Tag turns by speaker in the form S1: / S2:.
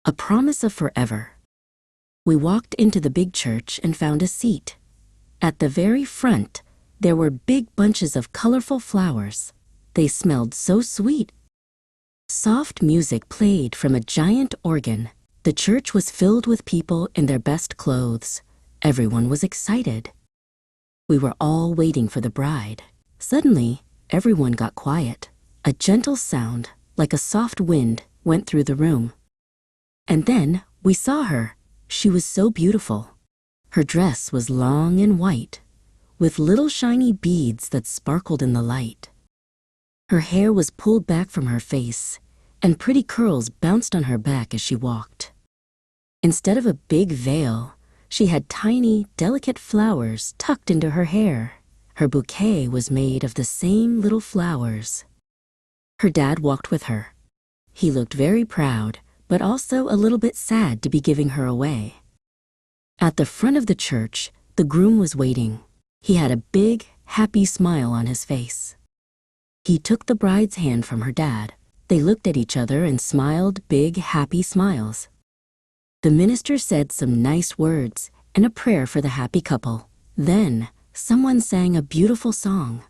S1: a promise of forever. We walked into the big church and found a seat. At the very front, there were big bunches of colorful flowers. They smelled so sweet. Soft music played from a giant organ. The church was filled with people in their best clothes. Everyone was excited. We were all waiting for the bride. Suddenly, everyone got quiet. A gentle sound, like a soft wind, went through the room. And then we saw her. She was so beautiful. Her dress was long and white, with little shiny beads that sparkled in the light. Her hair was pulled back from her face, and pretty curls bounced on her back as she walked. Instead of a big veil, she had tiny, delicate flowers tucked into her hair. Her bouquet was made of the same little flowers. Her dad walked with her. He looked very proud, but also a little bit sad to be giving her away. At the front of the church, the groom was waiting. He had a big, happy smile on his face. He took the bride's hand from her dad. They looked at each other and smiled big, happy smiles. The minister said some nice words and a prayer for the happy couple. Then, someone sang a beautiful song.